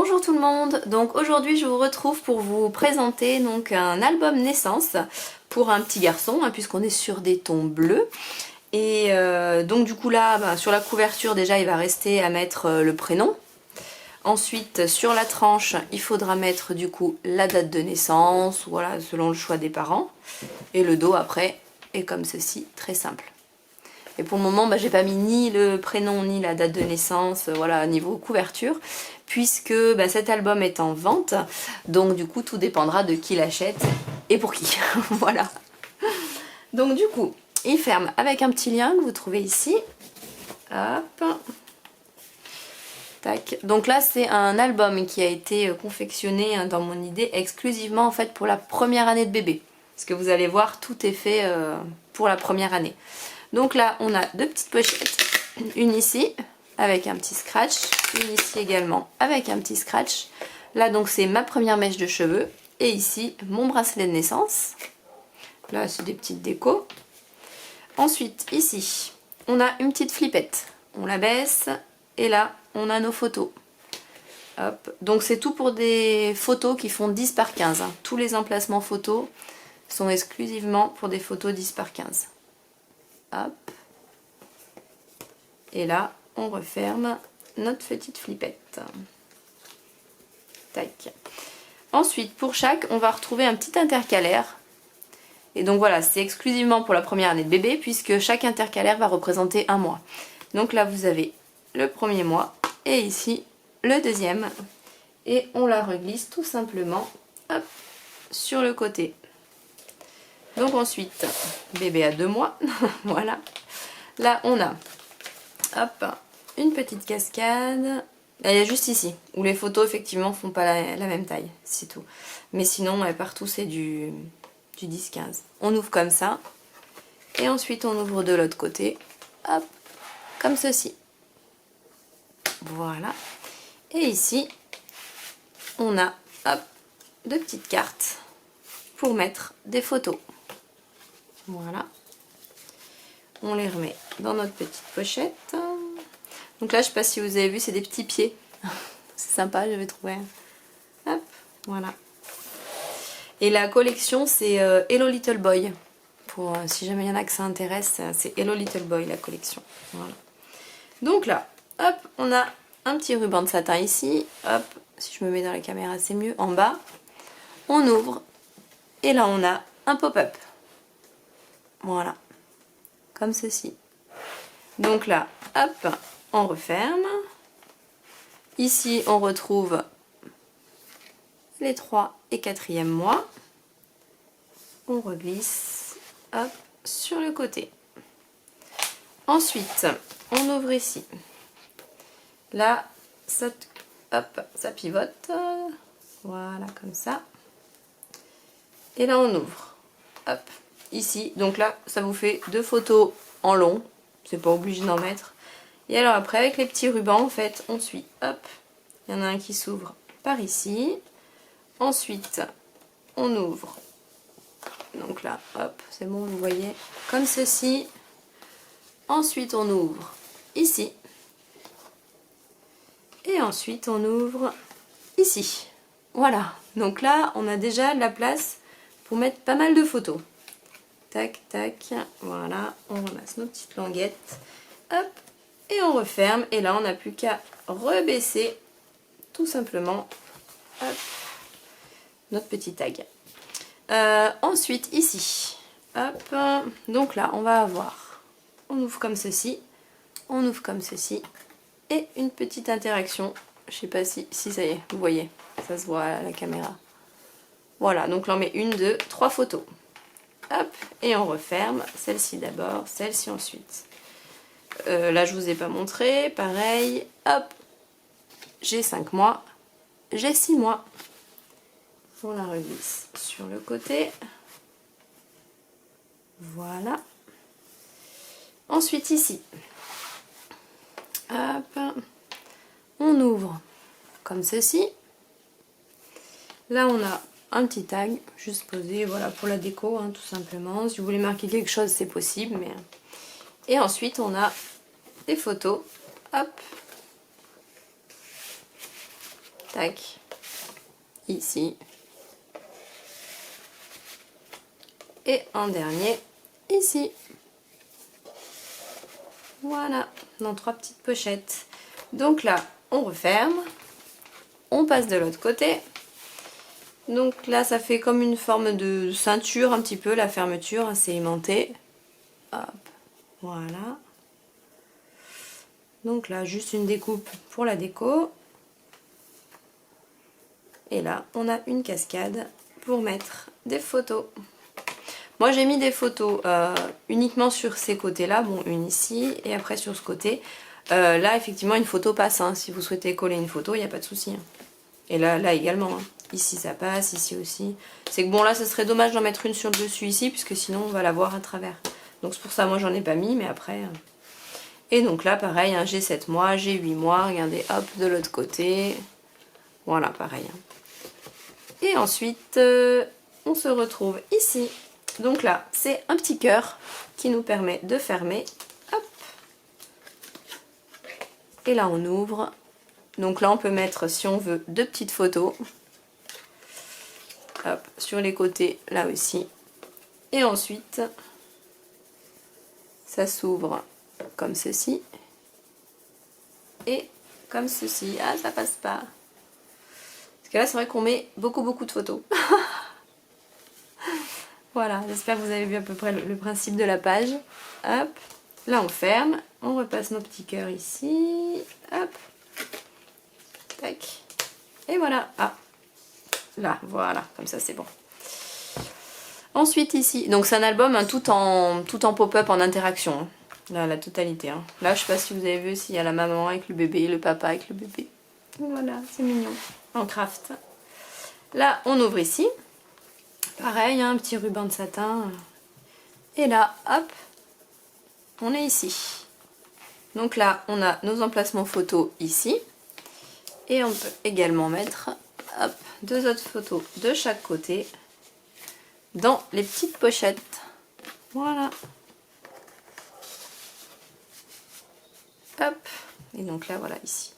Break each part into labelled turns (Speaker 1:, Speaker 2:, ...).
Speaker 1: Bonjour tout le monde, donc aujourd'hui je vous retrouve pour vous présenter donc un album naissance pour un petit garçon hein, puisqu'on est sur des tons bleus. Et donc du coup là sur la couverture déjà il va rester à mettre le prénom. Ensuite sur la tranche il faudra mettre du coup la date de naissance, voilà selon le choix des parents. Et le dos après est comme ceci, très simple. Et pour le moment, j'ai pas mis ni le prénom ni la date de naissance, voilà, niveau couverture, puisque cet album est en vente. Donc du coup, tout dépendra de qui l'achète et pour qui. Voilà. Donc du coup, il ferme avec un petit lien que vous trouvez ici. Hop. Tac. Donc là, c'est un album qui a été confectionné dans mon idée exclusivement en fait pour la première année de bébé. Parce que vous allez voir, tout est fait pour la première année. Donc là, on a deux petites pochettes. Une ici, avec un petit scratch. Une ici également, avec un petit scratch. Là, donc, c'est ma première mèche de cheveux. Et ici, mon bracelet de naissance. Là, c'est des petites décos. Ensuite, ici, on a une petite flippette. On la baisse. Et là, on a nos photos. Hop. Donc, c'est tout pour des photos qui font 10 par 15. Hein. Tous les emplacements photos sont exclusivement pour des photos 10 par 15. Hop. Et là, on referme notre petite flippette. Tac. Ensuite, pour chaque, on va retrouver un petit intercalaire. Et donc voilà, c'est exclusivement pour la première année de bébé, puisque chaque intercalaire va représenter un mois. Donc là, vous avez le premier mois, et ici, le deuxième. Et on la reglisse tout simplement, hop, sur le côté. Donc ensuite, bébé à 2 mois, voilà. Là, on a, hop, une petite cascade. Elle est juste ici, où les photos, effectivement, font pas la même taille, c'est tout. Mais sinon, partout, c'est du 10-15. On ouvre comme ça. Et ensuite, on ouvre de l'autre côté. Hop, comme ceci. Voilà. Et ici, on a, hop, deux petites cartes pour mettre des photos. Voilà. On les remet dans notre petite pochette. Donc là, je sais pas si vous avez vu, c'est des petits pieds. C'est sympa, j'avais trouvé. Hop, voilà. Et la collection, c'est Hello Little Boy. Pour si jamais il y en a que ça intéresse, c'est Hello Little Boy la collection. Voilà. Donc là, hop, on a un petit ruban de satin ici. Hop, si je me mets dans la caméra, c'est mieux. En bas, on ouvre. Et là, on a un pop-up. Voilà. Comme ceci. Donc là, hop, on referme. Ici, on retrouve les 3 et 4e mois. On reglisse, hop, sur le côté. Ensuite, on ouvre ici. Là, ça, hop, ça pivote. Voilà, comme ça. Et là, on ouvre. Hop, ici. Donc là, ça vous fait 2 photos en long. C'est pas obligé d'en mettre. Et alors après, avec les petits rubans, en fait, on suit. Hop, il y en a un qui s'ouvre par ici. Ensuite, on ouvre. Donc là, hop, c'est bon, vous voyez, comme ceci. Ensuite, on ouvre ici. Et ensuite, on ouvre ici. Voilà. Donc là, on a déjà de la place pour mettre pas mal de photos. Tac, tac. Voilà. On ramasse nos petites languettes. Hop. Et on referme. Et là, on n'a plus qu'à rebaisser tout simplement hop, notre petit tag. Ensuite, ici. Hop. Donc là, on va avoir... On ouvre comme ceci. On ouvre comme ceci. Et une petite interaction. Je sais pas si ça y est, vous voyez. Ça se voit à la caméra. Voilà, donc là on met 1, 2, 3 photos. Hop, et on referme. Celle-ci d'abord, celle-ci ensuite. Là je vous ai pas montré, pareil. Hop, j'ai 5 mois, j'ai 6 mois. On la reglisse sur le côté. Voilà. Ensuite ici. Hop, on ouvre comme ceci. Là on a un petit tag juste posé, voilà, pour la déco hein, tout simplement. Si vous voulez marquer quelque chose c'est possible. Mais... Et ensuite on a des photos. Hop. tac, ici. Et en dernier, ici. Voilà, dans 3 petites pochettes. Donc là, on referme. On passe de l'autre côté. Donc là, ça fait comme une forme de ceinture un petit peu, la fermeture, hein, c'est aimanté. Hop, voilà. Donc là, juste une découpe pour la déco. Et là, on a une cascade pour mettre des photos. Moi, j'ai mis des photos uniquement sur ces côtés-là. Bon, une ici et après sur ce côté. Là, effectivement, une photo passe. Hein. Si vous souhaitez coller une photo, il n'y a pas de souci. Hein. Et là également. Hein. Ici, ça passe. Ici aussi. C'est que bon, là, ce serait dommage d'en mettre une sur le dessus ici, puisque sinon, on va la voir à travers. Donc, c'est pour ça, moi, j'en ai pas mis, mais après... Et donc là, pareil, hein, j'ai 7 mois, j'ai 8 mois. Regardez, hop, de l'autre côté. Voilà, pareil. Hein. Et ensuite, on se retrouve ici. Donc là, c'est un petit cœur qui nous permet de fermer. Hop. Et là, on ouvre. Donc là, on peut mettre, si on veut, 2 petites photos. Hop, sur les côtés, là aussi. Et ensuite, ça s'ouvre comme ceci. Et comme ceci. Ah, ça passe pas. Parce que là, c'est vrai qu'on met beaucoup de photos. Voilà, j'espère que vous avez vu à peu près le principe de la page. Hop, là on ferme, on repasse nos petits cœurs ici. Hop, tac. Et voilà, ah, là, voilà, comme ça c'est bon. Ensuite ici, donc c'est un album hein, tout en pop-up, en interaction. Hein. Là, la totalité. Hein. Là, je sais pas si vous avez vu, s'il y a la maman avec le bébé, le papa avec le bébé. Voilà, c'est mignon, en craft. Là, on ouvre ici. Pareil, hein, un petit ruban de satin. Et là, hop, on est ici. Donc là, on a nos emplacements photos ici. Et on peut également mettre hop, 2 autres photos de chaque côté dans les petites pochettes. Voilà. Hop. Et donc là, voilà, ici.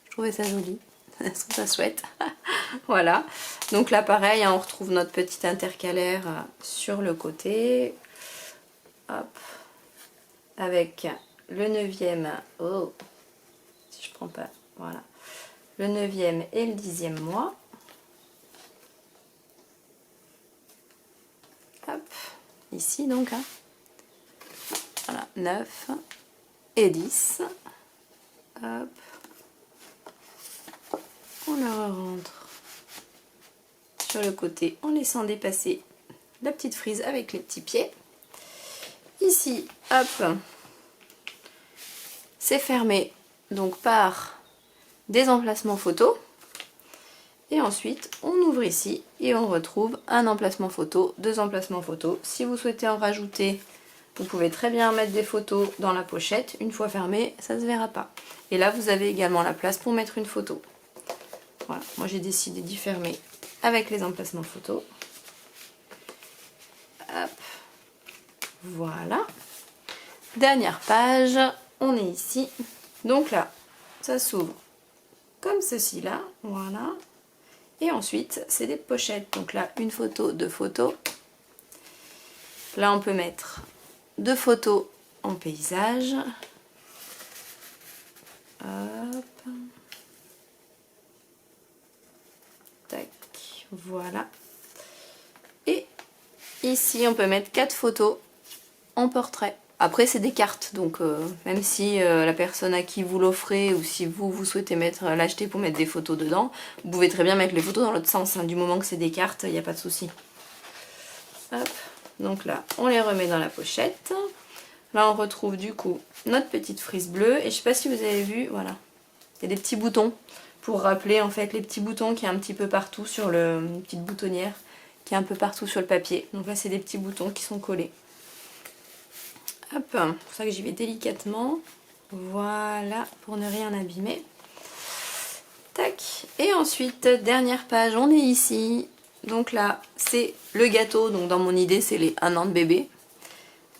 Speaker 1: Je trouvais ça joli. Je trouve ça chouette. Voilà. Donc là, pareil, hein, on retrouve notre petit intercalaire sur le côté. Hop. Avec le 9e. Oh. Si je prends pas. Voilà. Le 9e et le 10e mois. Hop. Ici, donc. Hein. Voilà. 9 et 10. Hop. On le rentre sur le côté en laissant dépasser la petite frise avec les petits pieds. Ici, hop, c'est fermé donc par des emplacements photos. Et ensuite, on ouvre ici et on retrouve un emplacement photo, 2 emplacements photos. Si vous souhaitez en rajouter, vous pouvez très bien mettre des photos dans la pochette. Une fois fermé, ça ne se verra pas. Et là, vous avez également la place pour mettre une photo. Voilà, moi j'ai décidé d'y fermer avec les emplacements photos. Hop. Voilà. Dernière page, on est ici. Donc là, ça s'ouvre comme ceci là. Voilà. Et ensuite, c'est des pochettes. Donc là, une photo, 2 photos. Là, on peut mettre 2 photos en paysage. Hop. Tac, voilà. Et ici, on peut mettre 4 photos en portrait. Après, c'est des cartes, donc même si la personne à qui vous l'offrez ou si vous souhaitez l'acheter pour mettre des photos dedans, vous pouvez très bien mettre les photos dans l'autre sens. Hein. Du moment que c'est des cartes, il n'y a pas de souci. Hop. Donc là, on les remet dans la pochette. Là, on retrouve du coup notre petite frise bleue. Et je sais pas si vous avez vu, voilà, il y a des petits boutons pour rappeler en fait les petits boutons qu'il y a un petit peu partout sur une petite boutonnière qui est un peu partout sur le papier. Donc là, c'est des petits boutons qui sont collés. Hop, c'est pour ça que j'y vais délicatement. Voilà, pour ne rien abîmer. Tac. Et ensuite, dernière page, on est ici. Donc là, c'est le gâteau. Donc dans mon idée, c'est les 1 an de bébé.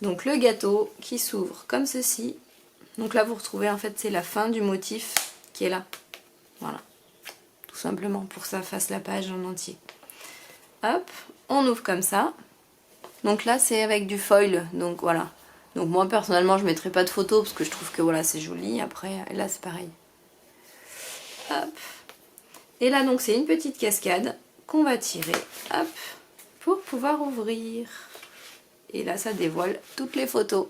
Speaker 1: Donc le gâteau qui s'ouvre comme ceci. Donc là, vous retrouvez en fait, c'est la fin du motif qui est là. Voilà. tout simplement, pour que ça fasse la page en entier. Hop, on ouvre comme ça. Donc là c'est avec du foil, donc voilà. Donc moi personnellement je ne mettrai pas de photos parce que je trouve que voilà c'est joli. Après là c'est pareil. Hop. Et là donc c'est une petite cascade qu'on va tirer, hop, pour pouvoir ouvrir. Et là ça dévoile toutes les photos.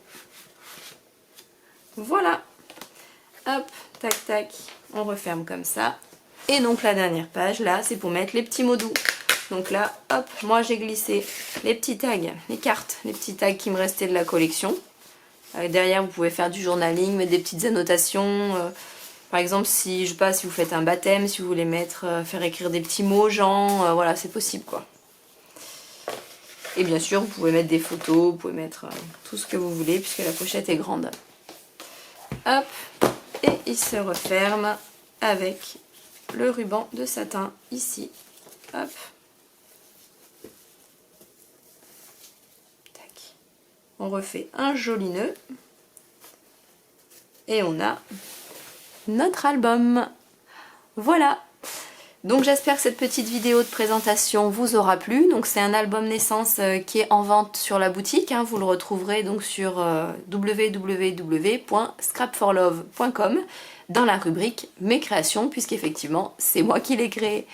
Speaker 1: Voilà. Hop, tac tac, on referme comme ça. Et donc la dernière page là c'est pour mettre les petits mots doux. Donc là, hop, moi j'ai glissé les petits tags, les cartes, les petits tags qui me restaient de la collection. Derrière, vous pouvez faire du journaling, mettre des petites annotations. Par exemple, si je sais pas, si vous faites un baptême, si vous voulez mettre, faire écrire des petits mots aux gens, voilà, c'est possible quoi. Et bien sûr, vous pouvez mettre des photos, vous pouvez mettre tout ce que vous voulez puisque la pochette est grande. Hop, et il se referme avec le ruban de satin ici. Hop. On refait un joli nœud et on a notre album. Voilà. Donc j'espère que cette petite vidéo de présentation vous aura plu. Donc c'est un album naissance qui est en vente sur la boutique. Hein. Vous le retrouverez donc sur www.scrapforlove.com dans la rubrique mes créations, puisqu'effectivement c'est moi qui l'ai créé.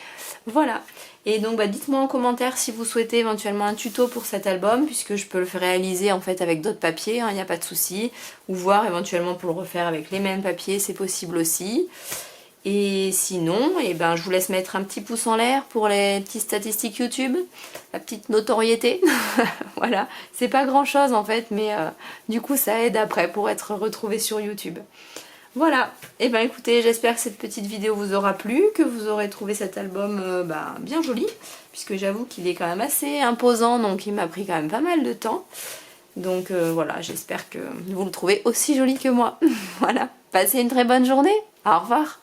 Speaker 1: Voilà. Et donc dites-moi en commentaire si vous souhaitez éventuellement un tuto pour cet album, puisque je peux le réaliser en fait avec d'autres papiers, il n'y a pas de souci. Ou voir éventuellement pour le refaire avec les mêmes papiers, c'est possible aussi. Et sinon, je vous laisse mettre un petit pouce en l'air pour les petites statistiques YouTube, la petite notoriété. Voilà, c'est pas grand chose en fait, mais du coup ça aide après pour être retrouvé sur YouTube. Voilà, et écoutez, j'espère que cette petite vidéo vous aura plu, que vous aurez trouvé cet album bien joli, puisque j'avoue qu'il est quand même assez imposant, donc il m'a pris quand même pas mal de temps. Donc voilà, j'espère que vous le trouvez aussi joli que moi. Voilà, passez une très bonne journée, au revoir.